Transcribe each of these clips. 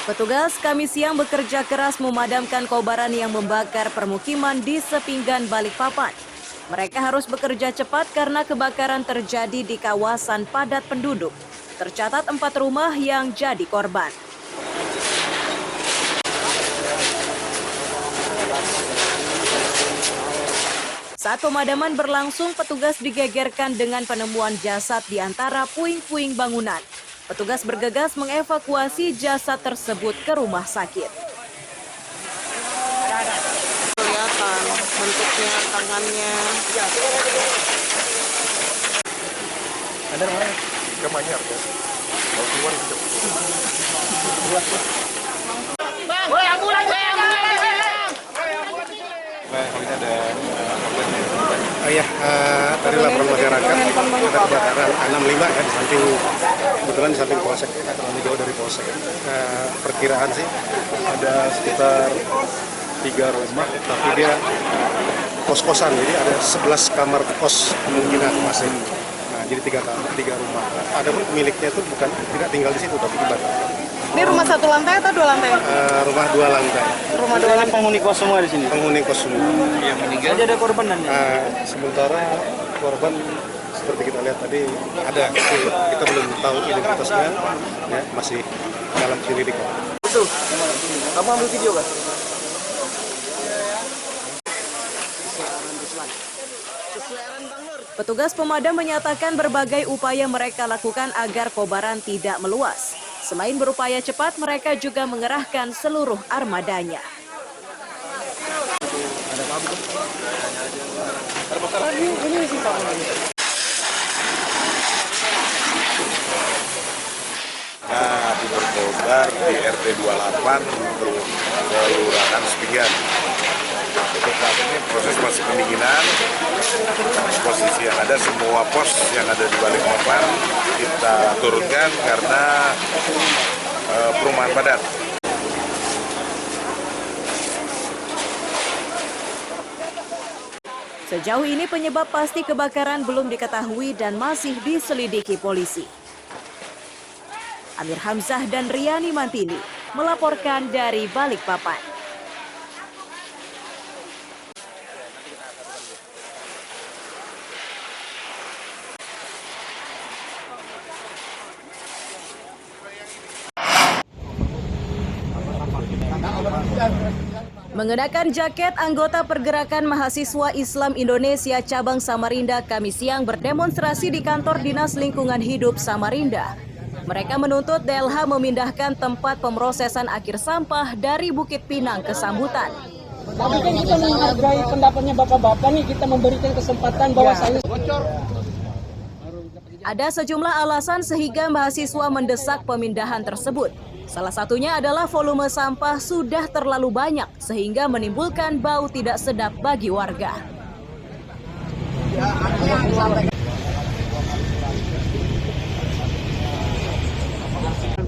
Petugas Kamis siang bekerja keras memadamkan kobaran yang membakar permukiman di Sepinggan, Balikpapan. Mereka harus bekerja cepat karena kebakaran terjadi di kawasan padat penduduk. Tercatat 4 rumah yang jadi korban. Saat pemadaman berlangsung, petugas digegerkan dengan penemuan jasad di antara puing-puing bangunan. Petugas bergegas mengevakuasi jasad tersebut ke rumah sakit. Kelihatan bentuknya, tangannya. Ada mana? Gamanya ya. Kalau keluar itu. Woi, ambulan, woi, ambulan. Ini ada tadi laporan masyarakat ada kebakaran 65 ya kebetulan di samping polsek, terlalu jauh dari polsek. Perkiraan sih ada sekitar 3 rumah, tapi dia kos-kosan, jadi ada 11 kamar kos kemungkinan masih. Nah, jadi 3 rumah. Ada pun pemiliknya itu bukan tidak tinggal di situ, tapi dibakar. Ini rumah 1 lantai atau 2 lantai? Rumah 2 lantai. Rumah 2 lantai. Penghuni kos semua di sini. Penghuni kos semua. Yang meninggal. Jadi ada korban dan sementara korban seperti kita lihat tadi ada, tapi kita belum tahu identitasnya, ya, masih dalam penyelidikan. Betul. Kamu ambil video kan? Petugas pemadam menyatakan berbagai upaya mereka lakukan agar kobaran tidak meluas. Selain berupaya cepat, mereka juga mengerahkan seluruh armadanya. Api berkobar di RT 28 Kelurahan Sepinggan. Untuk saat ini proses masih pendinginan. Posisi yang ada, semua pos yang ada di Balikpapan kita turunkan karena perumahan padat. Sejauh ini penyebab pasti kebakaran belum diketahui dan masih diselidiki polisi. Amir Hamzah dan Riani Mantini melaporkan dari Balikpapan. Mengenakan jaket, anggota Pergerakan Mahasiswa Islam Indonesia Cabang Samarinda Kamis siang berdemonstrasi di kantor Dinas Lingkungan Hidup Samarinda. Mereka menuntut DLH memindahkan tempat pemrosesan akhir sampah dari Bukit Pinang ke Sambutan. Tapi kan kita menghargai pendapatnya bapak-bapak nih, kita memberikan kesempatan bahwasanya Ada sejumlah alasan sehingga mahasiswa mendesak pemindahan tersebut. Salah satunya adalah volume sampah sudah terlalu banyak sehingga menimbulkan bau tidak sedap bagi warga.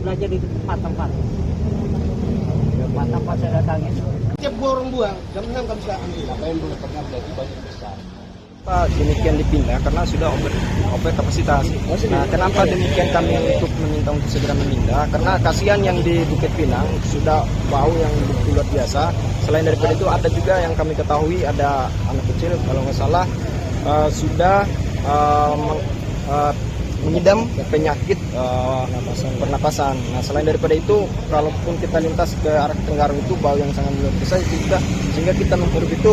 belajar di tempat-tempat saya datangin. Setiap orang buang, jam 6 kami bisa ambil. Apa yang belum pernah berarti banyak besar. Demikian dipindah karena sudah over kapasitas. Nah, kenapa demikian kami untuk meminta untuk segera memindah? Karena kasihan yang di Bukit Pinang sudah bau yang luar biasa. Selain daripada itu ada juga yang kami ketahui ada anak kecil kalau nggak salah sudah mengidam penyakit pernapasan. Nah, selain daripada itu, kalaupun kita lintas ke arah Tenggarong itu bau yang sangat luar biasa juga, sehingga kita menghirup itu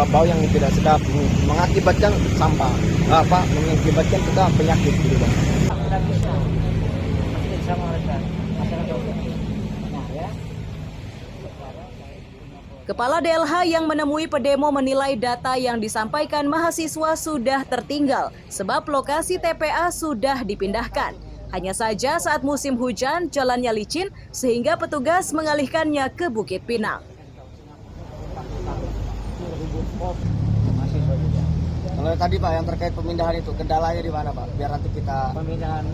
bau yang tidak sedap, mengakibatkan sampah, mengakibatkan kita penyakit gitu bang. Kepala DLH yang menemui pedemo menilai data yang disampaikan mahasiswa sudah tertinggal sebab lokasi TPA sudah dipindahkan. Hanya saja saat musim hujan jalannya licin sehingga petugas mengalihkannya ke Bukit Pinang. Kalau tadi Pak yang terkait pemindahan itu, kendalanya di mana Pak? Biar nanti kita pemindahan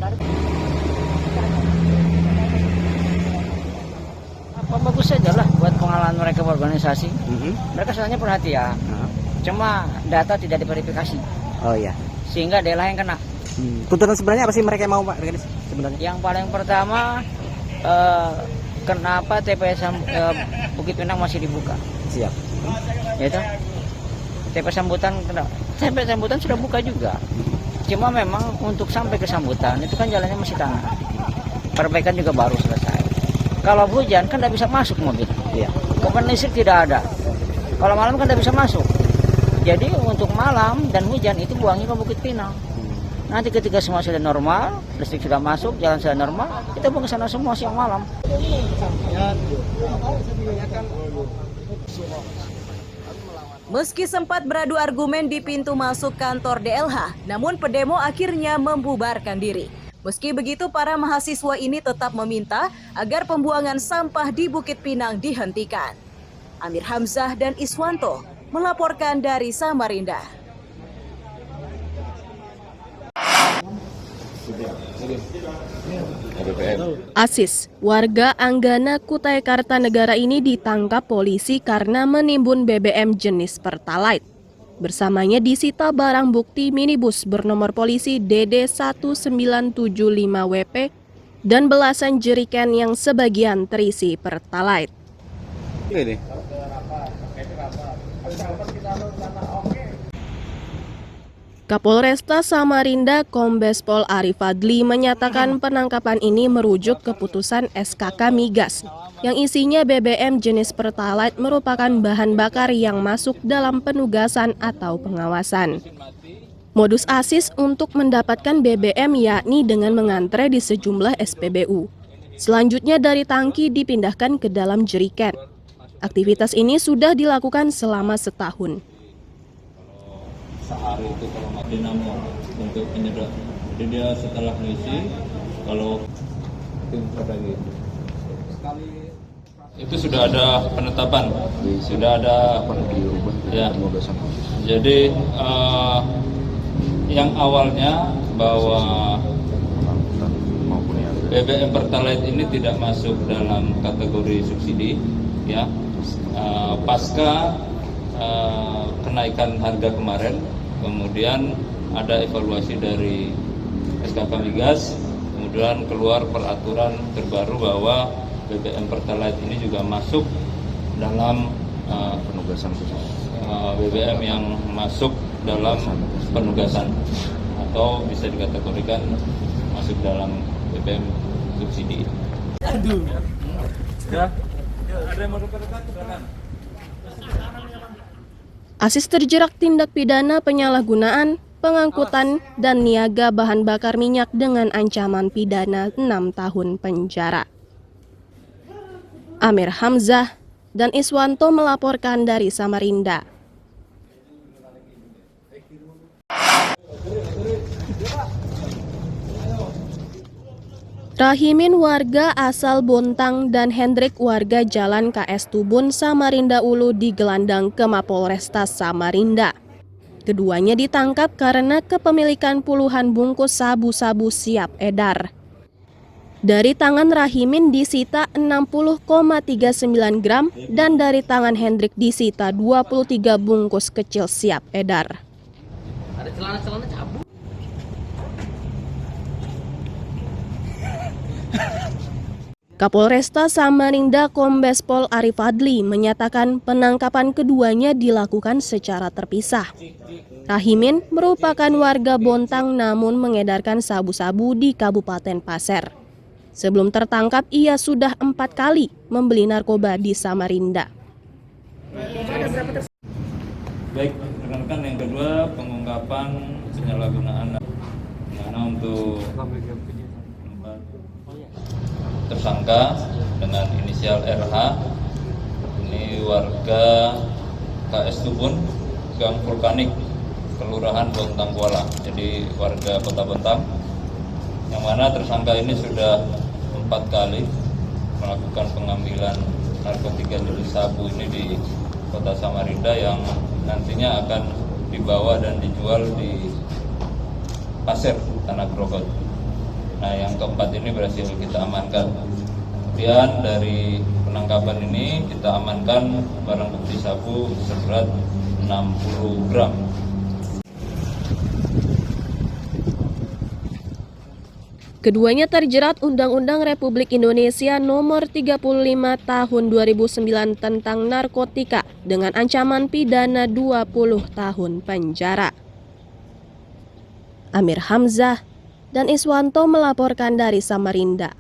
bagus saja lah buat pengalaman mereka berorganisasi. Mereka sebenarnya perhatian, cuma data tidak diverifikasi. Oh iya. Sehingga DLH yang kena. Tuntutan sebenarnya apa sih mereka mau Pak sebenarnya? Yang paling pertama kenapa TPS Bukit Pinang masih dibuka? Siap. Ya itu TPS Sambutan, TPS Sambutan sudah buka juga. Cuma memang untuk sampai ke Sambutan itu kan jalannya masih tanah. Perbaikan juga baru selesai. Kalau hujan kan tidak bisa masuk mobil. Iya. Komponen listrik tidak ada. Kalau malam kan tidak bisa masuk. Jadi untuk malam dan hujan itu buangnya ke Bukit Pinang. Nanti ketika semua sudah normal, listrik sudah masuk, jalan sudah normal, kita buang ke sana semua siang malam. Meski sempat beradu argumen di pintu masuk kantor DLH, namun pedemo akhirnya membubarkan diri. Meski begitu, para mahasiswa ini tetap meminta agar pembuangan sampah di Bukit Pinang dihentikan. Amir Hamzah dan Iswanto melaporkan dari Samarinda. Asis, warga Anggana, Kutai Kartanegara ini ditangkap polisi karena menimbun BBM jenis Pertalite. Bersamanya disita barang bukti minibus bernomor polisi DD1975WP dan belasan jeriken yang sebagian terisi Pertalite. Ini. Kapolresta Samarinda Kombes Pol Arif Fadli menyatakan penangkapan ini merujuk keputusan SKK Migas yang isinya BBM jenis Pertalite merupakan bahan bakar yang masuk dalam penugasan atau pengawasan. Modus Asis untuk mendapatkan BBM yakni dengan mengantre di sejumlah SPBU. Selanjutnya dari tangki dipindahkan ke dalam jeriken. Aktivitas ini sudah dilakukan selama setahun. Sehari itu kalau mati dinamo untuk penyedot. Jadi dia setelah ngisi kalau lagi itu sudah ada penetapan, sudah ada ya. Jadi yang awalnya bahwa BBM Pertalite ini tidak masuk dalam kategori subsidi, ya. Pasca kenaikan harga kemarin, kemudian ada evaluasi dari SKK Migas, kemudian keluar peraturan terbaru bahwa BBM Pertalite ini juga masuk dalam penugasan BBM yang masuk dalam penugasan atau bisa dikategorikan masuk dalam BBM subsidi. Aduh. Ya. Ada yang mau dekat-dekat silakan. Asis terjerat tindak pidana penyalahgunaan, pengangkutan, dan niaga bahan bakar minyak dengan ancaman pidana 6 tahun penjara. Amir Hamzah dan Iswanto melaporkan dari Samarinda. Rahimin warga asal Bontang dan Hendrik warga Jalan KS Tubun, Samarinda Ulu digelandang ke Mapolresta Samarinda. Keduanya ditangkap karena kepemilikan puluhan bungkus sabu-sabu siap edar. Dari tangan Rahimin disita 60,39 gram dan dari tangan Hendrik disita 23 bungkus kecil siap edar. Ada celana-celana cabut. Kapolresta Samarinda Kombes Pol Arif Fadli menyatakan penangkapan keduanya dilakukan secara terpisah. Rahimin merupakan warga Bontang namun mengedarkan sabu-sabu di Kabupaten Pasir. Sebelum tertangkap, ia sudah 4 kali membeli narkoba di Samarinda. Baik, rekan-rekan, yang kedua pengungkapan penyalahgunaan untuk tersangka dengan inisial RH. Ini warga KS Tubun, Gang Vulkanik, Kelurahan Bontang Kuala, jadi warga Kota Bontang, yang mana tersangka ini sudah 4 kali melakukan pengambilan narkotika jenis sabu ini di Kota Samarinda yang nantinya akan dibawa dan dijual di Pasir, Tanah Grogot. Nah, yang keempat ini berhasil kita amankan. Kemudian dari penangkapan ini kita amankan barang bukti sabu seberat 60 gram. Keduanya terjerat Undang-Undang Republik Indonesia Nomor 35 Tahun 2009 tentang narkotika dengan ancaman pidana 20 tahun penjara. Amir Hamzah dan Iswanto melaporkan dari Samarinda.